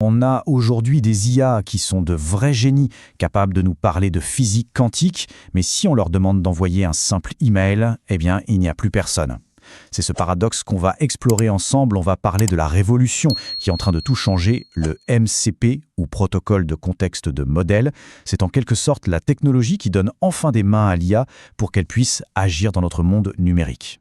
On a aujourd'hui des IA qui sont de vrais génies, capables de nous parler de physique quantique, mais si on leur demande d'envoyer un simple email, eh bien, il n'y a plus personne. C'est ce paradoxe qu'on va explorer ensemble. On va parler de la révolution qui est en train de tout changer, le MCP, ou protocole de contexte de modèle. C'est en quelque sorte la technologie qui donne enfin des mains à l'IA pour qu'elle puisse agir dans notre monde numérique.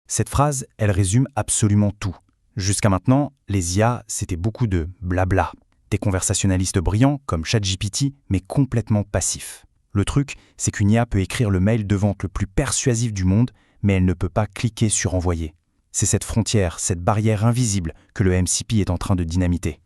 Cette phrase, elle résume absolument tout. Jusqu'à maintenant, les IA, c'était beaucoup de blabla. Des conversationnalistes brillants comme ChatGPT, mais complètement passifs. Le truc, c'est qu'une IA peut écrire le mail de vente le plus persuasif du monde, mais elle ne peut pas cliquer sur envoyer. C'est cette frontière, cette barrière invisible que le MCP est en train de dynamiter.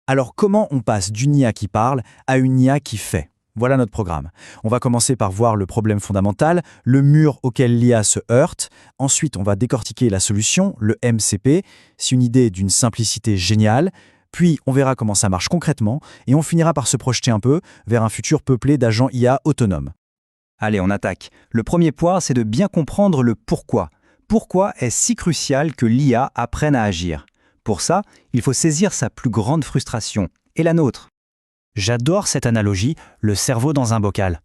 Alors comment on passe d'une IA qui parle à une IA qui fait ? Voilà notre programme. On va commencer par voir le problème fondamental, le mur auquel l'IA se heurte. Ensuite, on va décortiquer la solution, le MCP. C'est une idée d'une simplicité géniale. Puis, on verra comment ça marche concrètement. Et on finira par se projeter un peu vers un futur peuplé d'agents IA autonomes. Allez, on attaque. Le premier point, c'est de bien comprendre le pourquoi. Pourquoi est-ce si crucial que l'IA apprenne à agir ? Pour ça, il faut saisir sa plus grande frustration, et la nôtre. J'adore cette analogie, le cerveau dans un bocal.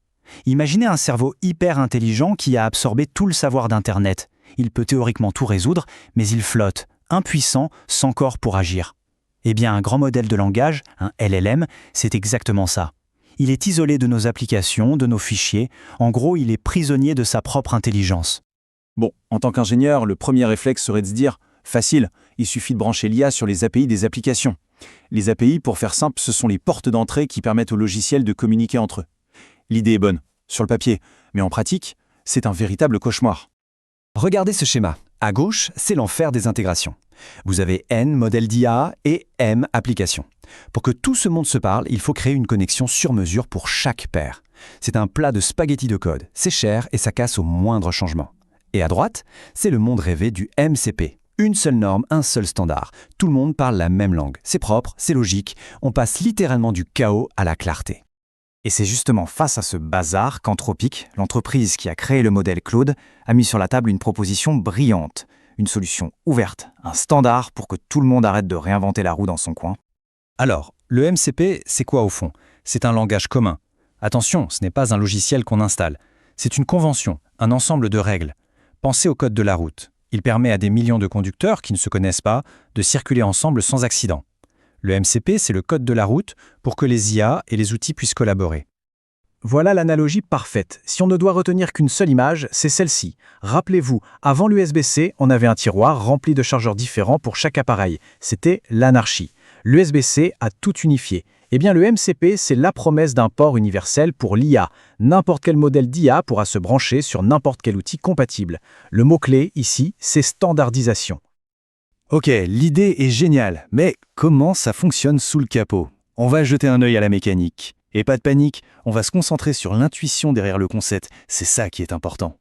Imaginez un cerveau hyper intelligent qui a absorbé tout le savoir d'Internet. Il peut théoriquement tout résoudre, mais il flotte, impuissant, sans corps pour agir. Eh bien, un grand modèle de langage, un LLM, c'est exactement ça. Il est isolé de nos applications, de nos fichiers. En gros, il est prisonnier de sa propre intelligence. Bon, en tant qu'ingénieur, le premier réflexe serait de se dire « facile, il suffit de brancher l'IA sur les API des applications ». Les API, pour faire simple, ce sont les portes d'entrée qui permettent aux logiciels de communiquer entre eux. L'idée est bonne, sur le papier, mais en pratique, c'est un véritable cauchemar. Regardez ce schéma. À gauche, c'est l'enfer des intégrations. Vous avez N modèles d'IA et M applications. Pour que tout ce monde se parle, il faut créer une connexion sur mesure pour chaque paire. C'est un plat de spaghettis de code. C'est cher et ça casse au moindre changement. Et à droite, c'est le monde rêvé du MCP. Une seule norme, un seul standard. Tout le monde parle la même langue. C'est propre, c'est logique. On passe littéralement du chaos à la clarté. Et c'est justement face à ce bazar qu'Anthropic, l'entreprise qui a créé le modèle Claude, a mis sur la table une proposition brillante. Une solution ouverte, un standard pour que tout le monde arrête de réinventer la roue dans son coin. Alors, le MCP, c'est quoi au fond ? C'est un langage commun. Attention, ce n'est pas un logiciel qu'on installe. C'est une convention, un ensemble de règles. Pensez au code de la route. Il permet à des millions de conducteurs qui ne se connaissent pas de circuler ensemble sans accident. Le MCP, c'est le code de la route pour que les IA et les outils puissent collaborer. Voilà l'analogie parfaite. Si on ne doit retenir qu'une seule image, c'est celle-ci. Rappelez-vous, avant l'USB-C, on avait un tiroir rempli de chargeurs différents pour chaque appareil. C'était l'anarchie. L'USB-C a tout unifié. Eh bien, le MCP, c'est la promesse d'un port universel pour l'IA. N'importe quel modèle d'IA pourra se brancher sur n'importe quel outil compatible. Le mot-clé, ici, c'est standardisation. Ok, l'idée est géniale, mais comment ça fonctionne sous le capot ? On va jeter un œil à la mécanique. Et pas de panique, on va se concentrer sur l'intuition derrière le concept. C'est ça qui est important.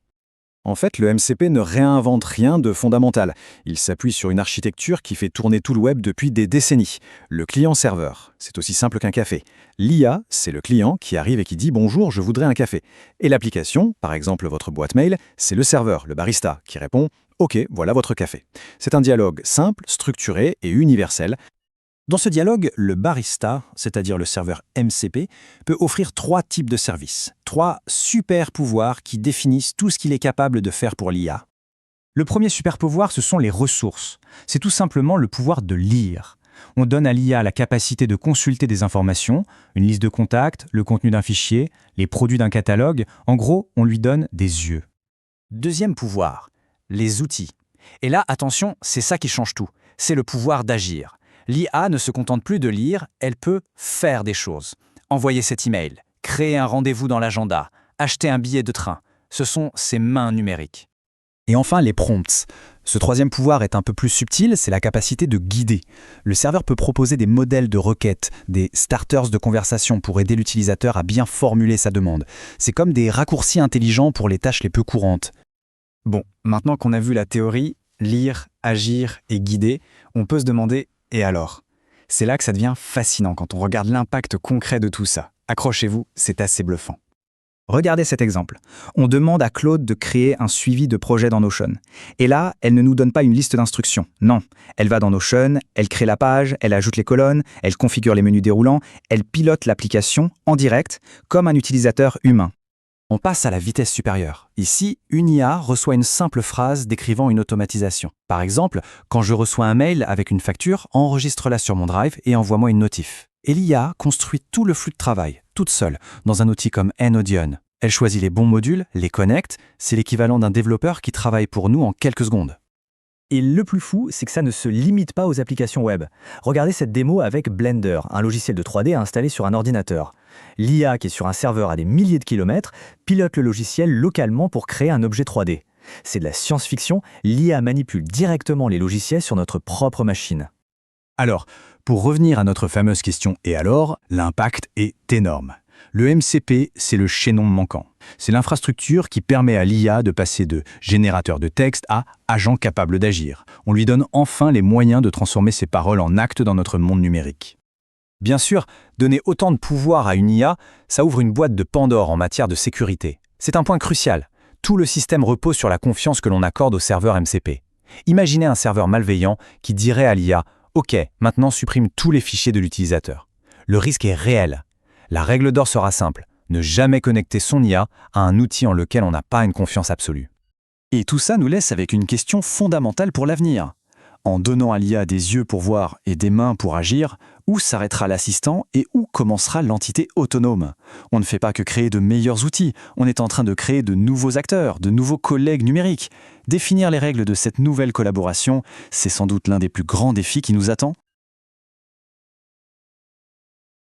En fait, le MCP ne réinvente rien de fondamental. Il s'appuie sur une architecture qui fait tourner tout le web depuis des décennies. Le client-serveur, c'est aussi simple qu'un café. L'IA, c'est le client qui arrive et qui dit « Bonjour, je voudrais un café ». Et l'application, par exemple votre boîte mail, c'est le serveur, le barista, qui répond « Ok, voilà votre café ». C'est un dialogue simple, structuré et universel. Dans ce dialogue, le barista, c'est-à-dire le serveur MCP, peut offrir 3 types de services, 3 super pouvoirs qui définissent tout ce qu'il est capable de faire pour l'IA. Le premier super pouvoir, ce sont les ressources. C'est tout simplement le pouvoir de lire. On donne à l'IA la capacité de consulter des informations, une liste de contacts, le contenu d'un fichier, les produits d'un catalogue. En gros, on lui donne des yeux. Deuxième pouvoir, les outils. Et là, attention, c'est ça qui change tout. C'est le pouvoir d'agir. L'IA ne se contente plus de lire, elle peut faire des choses. Envoyer cet email, créer un rendez-vous dans l'agenda, acheter un billet de train. Ce sont ses mains numériques. Et enfin, les prompts. Ce troisième pouvoir est un peu plus subtil, c'est la capacité de guider. Le serveur peut proposer des modèles de requêtes, des starters de conversation pour aider l'utilisateur à bien formuler sa demande. C'est comme des raccourcis intelligents pour les tâches les plus courantes. Bon, maintenant qu'on a vu la théorie, lire, agir et guider, on peut se demander « et alors ?» C'est là que ça devient fascinant quand on regarde l'impact concret de tout ça. Accrochez-vous, c'est assez bluffant. Regardez cet exemple. On demande à Claude de créer un suivi de projet dans Notion. Et là, elle ne nous donne pas une liste d'instructions. Non, elle va dans Notion, elle crée la page, elle ajoute les colonnes, elle configure les menus déroulants, elle pilote l'application en direct, comme un utilisateur humain. On passe à la vitesse supérieure. Ici, une IA reçoit une simple phrase décrivant une automatisation. Par exemple, quand je reçois un mail avec une facture, enregistre-la sur mon Drive et envoie-moi une notif. Et l'IA construit tout le flux de travail, toute seule, dans un outil comme N-Audion. Elle choisit les bons modules, les connecte, c'est l'équivalent d'un développeur qui travaille pour nous en quelques secondes. Et le plus fou, c'est que ça ne se limite pas aux applications web. Regardez cette démo avec Blender, un logiciel de 3D installé sur un ordinateur. L'IA, qui est sur un serveur à des milliers de kilomètres, pilote le logiciel localement pour créer un objet 3D. C'est de la science-fiction, l'IA manipule directement les logiciels sur notre propre machine. Alors, pour revenir à notre fameuse question « et alors ?», l'impact est énorme. Le MCP, c'est le chaînon manquant. C'est l'infrastructure qui permet à l'IA de passer de générateur de texte à agent capable d'agir. On lui donne enfin les moyens de transformer ses paroles en actes dans notre monde numérique. Bien sûr, donner autant de pouvoir à une IA, ça ouvre une boîte de Pandore en matière de sécurité. C'est un point crucial. Tout le système repose sur la confiance que l'on accorde au serveur MCP. Imaginez un serveur malveillant qui dirait à l'IA « Ok, maintenant supprime tous les fichiers de l'utilisateur ». Le risque est réel. La règle d'or sera simple, ne jamais connecter son IA à un outil en lequel on n'a pas une confiance absolue. Et tout ça nous laisse avec une question fondamentale pour l'avenir. En donnant à l'IA des yeux pour voir et des mains pour agir, où s'arrêtera l'assistant et où commencera l'entité autonome? On ne fait pas que créer de meilleurs outils, on est en train de créer de nouveaux acteurs, de nouveaux collègues numériques. Définir les règles de cette nouvelle collaboration, c'est sans doute l'un des plus grands défis qui nous attend.